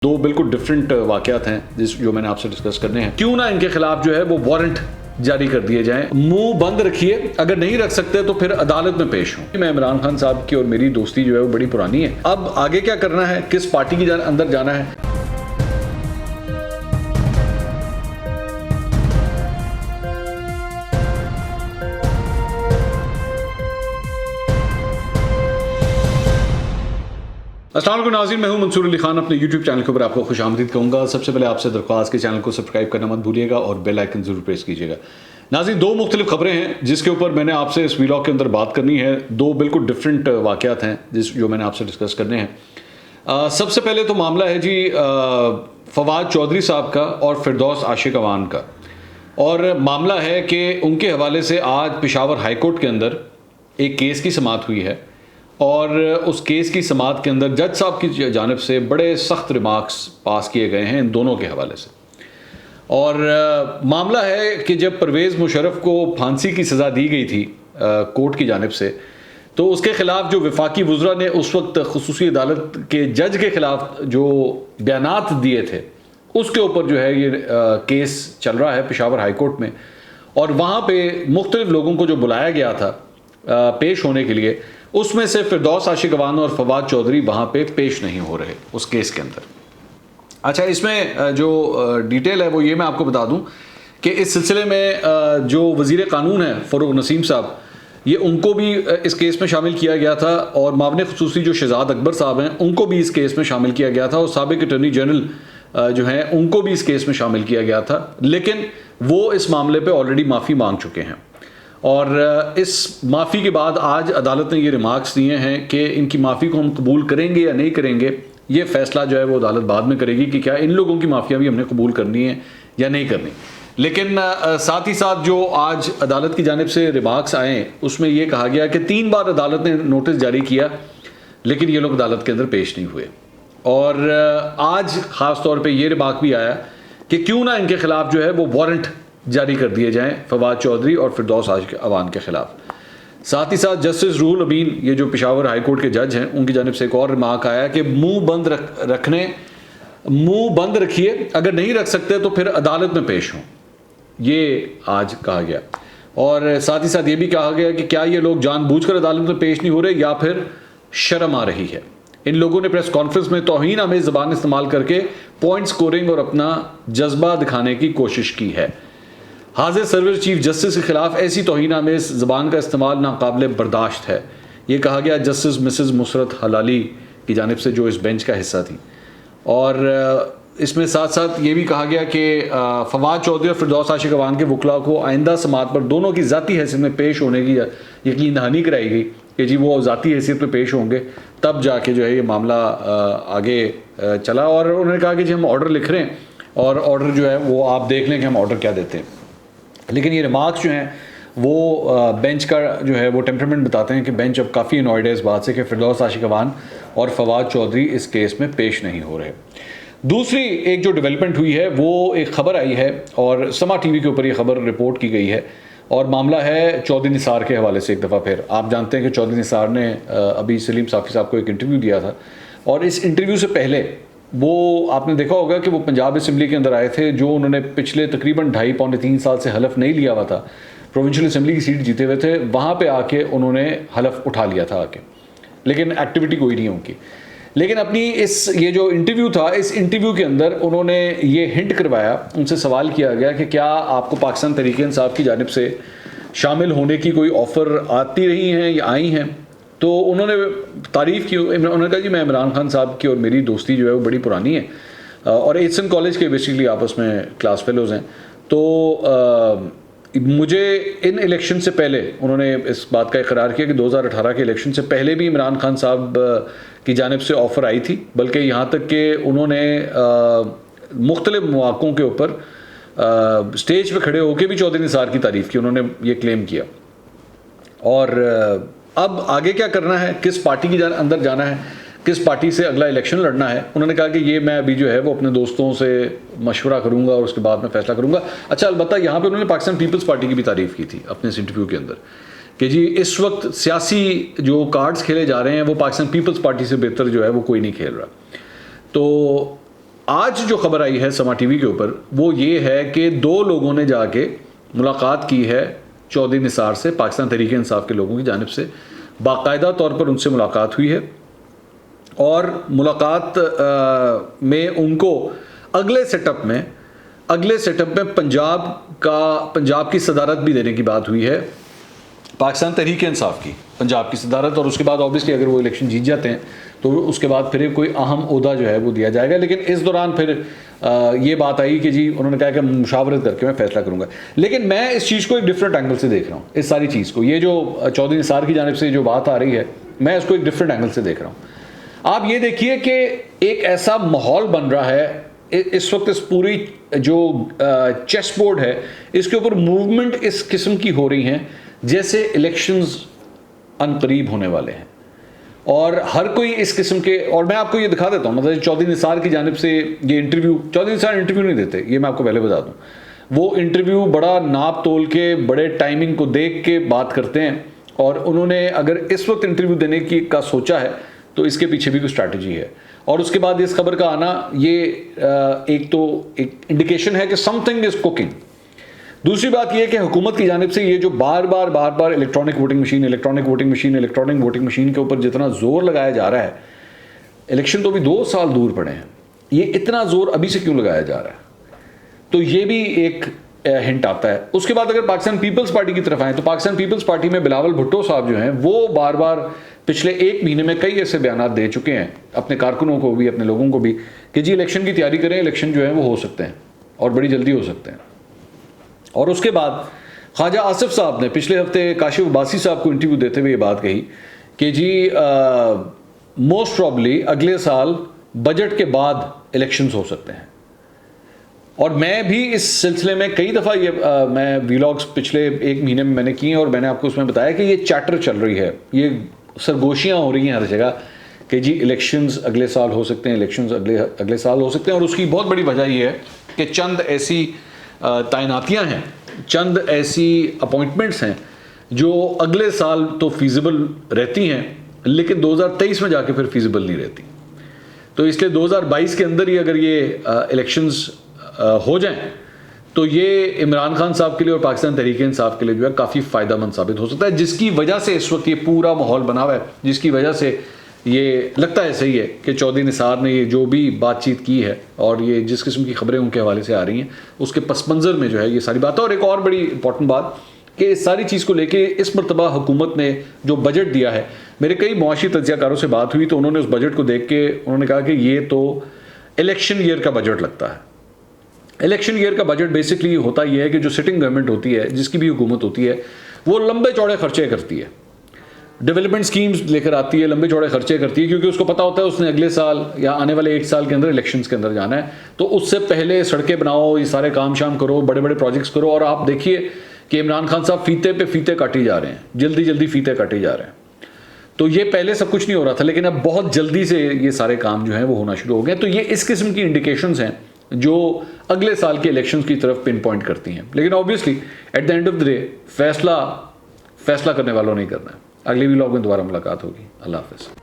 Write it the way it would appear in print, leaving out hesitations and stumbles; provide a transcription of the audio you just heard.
دو بالکل ڈفرینٹ واقعات ہیں جو میں نے آپ سے ڈسکس کرنے ہیں. کیوں نہ ان کے خلاف جو ہے وہ وارنٹ جاری کر دیے جائیں. منہ بند رکھیے, اگر نہیں رکھ سکتے تو پھر عدالت میں پیش ہوں. میں عمران خان صاحب کی اور میری دوستی جو ہے وہ بڑی پرانی ہے. اب آگے کیا کرنا ہے, کس پارٹی کے اندر جانا ہے. السلام علیکم ناظرین, میں ہوں منصور علی خان. اپنے یوٹیوب چینل کے اوپر آپ کو خوش آمدید کہوں گا. سب سے پہلے آپ سے درخواست کے چینل کو سبسکرائب کرنا مت بھولیے گا اور بیل آئیکن ضرور پریس کیجیے گا. ناظرین, دو مختلف خبریں ہیں جس کے اوپر میں نے آپ سے اس ویلاگ کے اندر بات کرنی ہے. دو بالکل ڈفرینٹ واقعات ہیں جو میں نے آپ سے ڈسکس کرنے ہیں. سب سے پہلے تو معاملہ ہے جی فواد چودھری صاحب کا اور فردوس عاشق اوان کا. اور معاملہ ہے کہ ان کے حوالے سے آج پشاور ہائی کورٹ کے اندر ایک کیس کی سماعت ہوئی ہے, اور اس کیس کی سماعت کے اندر جج صاحب کی جانب سے بڑے سخت ریمارکس پاس کیے گئے ہیں ان دونوں کے حوالے سے. اور معاملہ ہے کہ جب پرویز مشرف کو پھانسی کی سزا دی گئی تھی کورٹ کی جانب سے, تو اس کے خلاف جو وفاقی وزراء نے اس وقت خصوصی عدالت کے جج کے خلاف جو بیانات دیے تھے, اس کے اوپر جو ہے یہ کیس چل رہا ہے پشاور ہائی کورٹ میں. اور وہاں پہ مختلف لوگوں کو جو بلایا گیا تھا پیش ہونے کے لیے, اس میں سے فردوس عاشق اوان اور فواد چودھری وہاں پہ پیش نہیں ہو رہے اس کیس کے اندر. اچھا, اس میں جو ڈیٹیل ہے وہ یہ میں آپ کو بتا دوں کہ اس سلسلے میں جو وزیر قانون ہے فروغ نسیم صاحب, یہ ان کو بھی اس کیس میں شامل کیا گیا تھا, اور معاون خصوصی جو شہزاد اکبر صاحب ہیں ان کو بھی اس کیس میں شامل کیا گیا تھا, اور سابق اٹارنی جنرل جو ہیں ان کو بھی اس کیس میں شامل کیا گیا تھا. لیکن وہ اس معاملے پہ آلریڈی معافی مانگ چکے ہیں, اور اس معافی کے بعد آج عدالت نے یہ ریمارکس دیے ہیں کہ ان کی معافی کو ہم قبول کریں گے یا نہیں کریں گے. یہ فیصلہ جو ہے وہ عدالت بعد میں کرے گی کہ کیا ان لوگوں کی معافیاں بھی ہم نے قبول کرنی ہے یا نہیں کرنی. لیکن ساتھ ہی ساتھ جو آج عدالت کی جانب سے ریمارکس آئے, اس میں یہ کہا گیا کہ 3 بار عدالت نے نوٹس جاری کیا لیکن یہ لوگ عدالت کے اندر پیش نہیں ہوئے. اور آج خاص طور پہ یہ ریمارک بھی آیا کہ کیوں نہ ان کے خلاف جو ہے وہ وارنٹ جاری کر دیے جائیں فواد چودھری اور فردوس عاشق اوان کے خلاف. ساتھ ہی ساتھ جسٹس روح الامین, یہ جو پشاور ہائی کورٹ کے جج ہیں, ان کی جانب سے ایک اور ریمارک آیا کہ منہ بند رکھیے, اگر نہیں رکھ سکتے تو پھر عدالت میں پیش ہوں. یہ آج کہا گیا. اور ساتھ ہی ساتھ یہ بھی کہا گیا کہ کیا یہ لوگ جان بوجھ کر عدالت میں پیش نہیں ہو رہے یا پھر شرم آ رہی ہے. ان لوگوں نے پریس کانفرنس میں توہین آمیز زبان استعمال کر کے پوائنٹ سکورنگ اور اپنا جذبہ دکھانے کی کوشش کی ہے. حاضر سرور چیف جسٹس کے خلاف ایسی توہین آمیز زبان کا استعمال ناقابل برداشت ہے. یہ کہا گیا جسٹس مسز مسرت حلالی کی جانب سے جو اس بینچ کا حصہ تھی. اور اس میں ساتھ ساتھ یہ بھی کہا گیا کہ فواد چودھری اور فردوس عاشق اوان کے وکلاء کو آئندہ سماعت پر دونوں کی ذاتی حیثیت میں پیش ہونے کی یقین دہانی کرائی گئی کہ جی وہ ذاتی حیثیت میں پیش ہوں گے, تب جا کے جو ہے یہ معاملہ آگے چلا. اور انہوں نے کہا کہ جی ہم آرڈر لکھ رہے ہیں, اور آرڈر جو ہے وہ آپ دیکھ لیں کہ ہم آرڈر کیا دیتے ہیں. لیکن یہ ریمارکس جو ہیں وہ بینچ کا جو ہے وہ ٹیمپرمنٹ بتاتے ہیں کہ بینچ اب کافی انوائڈ ہے اس بات سے کہ فردوس عاشق اوان اور فواد چودھری اس کیس میں پیش نہیں ہو رہے. دوسری ایک جو ڈیولپمنٹ ہوئی ہے وہ ایک خبر آئی ہے, اور سما ٹی وی کے اوپر یہ خبر رپورٹ کی گئی ہے, اور معاملہ ہے چودھری نثار کے حوالے سے. ایک دفعہ پھر آپ جانتے ہیں کہ چودھری نثار نے ابھی سلیم صافی صاحب کو ایک انٹرویو دیا تھا, اور اس انٹرویو سے پہلے وہ آپ نے دیکھا ہوگا کہ وہ پنجاب اسمبلی کے اندر آئے تھے, جو انہوں نے پچھلے تقریباً 2.5-3 سال سے حلف نہیں لیا ہوا تھا. پروونشل اسمبلی کی سیٹ جیتے ہوئے تھے, وہاں پہ آ کے انہوں نے حلف اٹھا لیا تھا آ کے, لیکن ایکٹیویٹی کوئی نہیں ان کی. لیکن اپنی یہ جو انٹرویو تھا, اس انٹرویو کے اندر انہوں نے یہ ہنٹ کروایا, ان سے سوال کیا گیا کہ کیا آپ کو پاکستان تحریک انصاف کی جانب سے شامل ہونے کی کوئی آفر آتی رہی ہیں یا آئی ہیں. تو انہوں نے تعریف کی, انہوں نے کہا جی میں عمران خان صاحب کی اور میری دوستی جو ہے وہ بڑی پرانی ہے, اور ایچسن کالج کے بیسیکلی آپس میں کلاس فیلوز ہیں. تو مجھے ان الیکشن سے پہلے انہوں نے اس بات کا اقرار کیا کہ 2018 کے الیکشن سے پہلے بھی عمران خان صاحب کی جانب سے آفر آئی تھی, بلکہ یہاں تک کہ انہوں نے مختلف مواقعوں کے اوپر اسٹیج پہ کھڑے ہو کے بھی چودھری نثار کی تعریف کی, انہوں نے یہ کلیم کیا. اور اب آگے کیا کرنا ہے, کس پارٹی کے اندر جانا ہے, کس پارٹی سے اگلا الیکشن لڑنا ہے, انہوں نے کہا کہ یہ میں ابھی جو ہے وہ اپنے دوستوں سے مشورہ کروں گا اور اس کے بعد میں فیصلہ کروں گا. اچھا, البتہ یہاں پہ انہوں نے پاکستان پیپلز پارٹی کی بھی تعریف کی تھی اپنے اس انٹرویو کے اندر کہ جی اس وقت سیاسی جو کارڈز کھیلے جا رہے ہیں وہ پاکستان پیپلز پارٹی سے بہتر جو ہے وہ کوئی نہیں کھیل رہا. تو آج جو خبر آئی ہے سما ٹی وی کے اوپر وہ یہ ہے کہ 2 لوگوں نے جا کے ملاقات کی ہے چودھری نثار سے، پاکستان تحریک انصاف کے لوگوں کی جانب سے باقاعدہ طور پر ان سے ملاقات ہوئی ہے، اور ملاقات میں ان کو اگلے سیٹ اپ میں پنجاب کی صدارت بھی دینے کی بات ہوئی ہے، پاکستان تحریک انصاف کی پنجاب کی صدارت، اور اس کے بعد آبویسلی اگر وہ الیکشن جیت جاتے ہیں تو اس کے بعد پھر کوئی اہم عہدہ جو ہے وہ دیا جائے گا، لیکن اس دوران پھر یہ بات آئی کہ جی انہوں نے کہا کہ مشاورت کر کے میں فیصلہ کروں گا، لیکن میں اس چیز کو ایک ڈفرینٹ اینگل سے دیکھ رہا ہوں، اس ساری چیز کو، یہ جو چودھری نثار کی جانب سے جو بات آ رہی ہے میں اس کو ایک ڈفرینٹ اینگل سے دیکھ رہا ہوں۔ آپ یہ دیکھیے کہ ایک ایسا ماحول بن رہا ہے اس وقت، اس پوری جو چیس بورڈ ہے اس کے اوپر موومنٹ اس قسم کی ہو رہی ہیں جیسے الیکشنز ان قریب ہونے والے ہیں، اور ہر کوئی اس قسم کے، اور میں آپ کو یہ دکھا دیتا ہوں، مطلب چودھری نثار کی جانب سے یہ انٹرویو، چودھری نثار انٹرویو نہیں دیتے، یہ میں آپ کو پہلے بتا دوں، وہ انٹرویو بڑا ناپ تول کے، بڑے ٹائمنگ کو دیکھ کے بات کرتے ہیں، اور انہوں نے اگر اس وقت انٹرویو دینے کا سوچا ہے تو اس کے پیچھے بھی کوئی اسٹریٹجی ہے، اور اس کے بعد اس خبر کا آنا یہ ایک انڈیکیشن ہے کہ سم تھنگ از کوکنگ۔ دوسری بات یہ کہ حکومت کی جانب سے یہ جو بار بار الیکٹرانک ووٹنگ مشین کے اوپر جتنا زور لگایا جا رہا ہے، الیکشن تو بھی 2 سال دور پڑے ہیں، یہ اتنا زور ابھی سے کیوں لگایا جا رہا ہے؟ تو یہ بھی ایک ہنٹ آتا ہے۔ اس کے بعد اگر پاکستان پیپلز پارٹی کی طرف آئیں تو پاکستان پیپلز پارٹی میں بلاول بھٹو صاحب جو ہیں وہ بار بار پچھلے 1 مہینے میں کئی ایسے بیانات دے چکے ہیں اپنے کارکنوں کو بھی، اپنے لوگوں کو بھی، کہ جی الیکشن کی تیاری کریں، الیکشن جو ہے وہ ہو سکتے ہیں اور بڑی جلدی ہو سکتے ہیں۔ اور اس کے بعد خواجہ آصف صاحب نے پچھلے ہفتے کاشف عباسی صاحب کو انٹرویو دیتے ہوئے یہ بات کہی کہ جی موسٹ پرابلی اگلے سال بجٹ کے بعد الیکشنز ہو سکتے ہیں، اور میں بھی اس سلسلے میں کئی دفعہ یہ میں ویلاگز پچھلے 1 مہینے میں نے کی ہیں، اور میں نے آپ کو اس میں بتایا کہ یہ چیٹر چل رہی ہے، یہ سرگوشیاں ہو رہی ہیں ہر جگہ کہ جی الیکشنز اگلے سال ہو سکتے ہیں، الیکشنز اگلے سال ہو سکتے ہیں، اور اس کی بہت بڑی وجہ یہ ہے کہ چند ایسی تعیناتیاں ہیں، چند ایسی اپوائنٹمنٹس ہیں جو اگلے سال تو فیزیبل رہتی ہیں لیکن 2023 میں جا کے پھر فیزیبل نہیں رہتی، تو اس لیے 2022 کے اندر ہی اگر یہ الیکشنز ہو جائیں تو یہ عمران خان صاحب کے لیے اور پاکستان تحریک انصاف کے لیے جو ہے کافی فائدہ مند ثابت ہو سکتا ہے، جس کی وجہ سے اس وقت یہ پورا ماحول بنا ہوا ہے، جس کی وجہ سے یہ لگتا ہے صحیح ہے کہ چودھری نثار نے یہ جو بھی بات چیت کی ہے اور یہ جس قسم کی خبریں ان کے حوالے سے آ رہی ہیں اس کے پس منظر میں جو ہے یہ ساری بات ہے۔ اور ایک اور بڑی امپورٹنٹ بات کہ اس ساری چیز کو لے کے اس مرتبہ حکومت نے جو بجٹ دیا ہے، میرے کئی معاشی تجزیہ کاروں سے بات ہوئی تو انہوں نے اس بجٹ کو دیکھ کے انہوں نے کہا کہ یہ تو الیکشن ایئر کا بجٹ لگتا ہے۔ الیکشن ایئر کا بجٹ بیسکلی ہوتا یہ ہے کہ جو سٹنگ گورنمنٹ ہوتی ہے، جس کی بھی حکومت ہوتی ہے، وہ لمبے چوڑے خرچے کرتی ہے، ڈیولپمنٹ سکیمز لے کر آتی ہے، لمبے چوڑے خرچے کرتی ہے، کیونکہ اس کو پتا ہوتا ہے اس نے اگلے سال یا آنے والے 1 سال کے اندر الیکشنز کے اندر جانا ہے، تو اس سے پہلے سڑکیں بناؤ، یہ سارے کام شام کرو، بڑے بڑے پروجیکٹس کرو، اور آپ دیکھیے کہ عمران خان صاحب فیتے پہ فیتے کاٹی جا رہے ہیں، جلدی فیتے کاٹے جا رہے ہیں۔ تو یہ پہلے سب کچھ نہیں ہو رہا تھا، لیکن اب بہت جلدی سے یہ سارے کام جو ہیں وہ ہونا شروع ہو گئے، تو یہ اس قسم کی انڈیکیشنز ہیں جو اگلے سال کے الیکشنز کی طرف پن پوائنٹ کرتی ہیں، لیکن obviously at the end of the day فیصلہ کرنے والوں نہیں کرنا ہے۔ اگلی ویلاگ میں دوبارہ ملاقات ہوگی۔ اللہ حافظ۔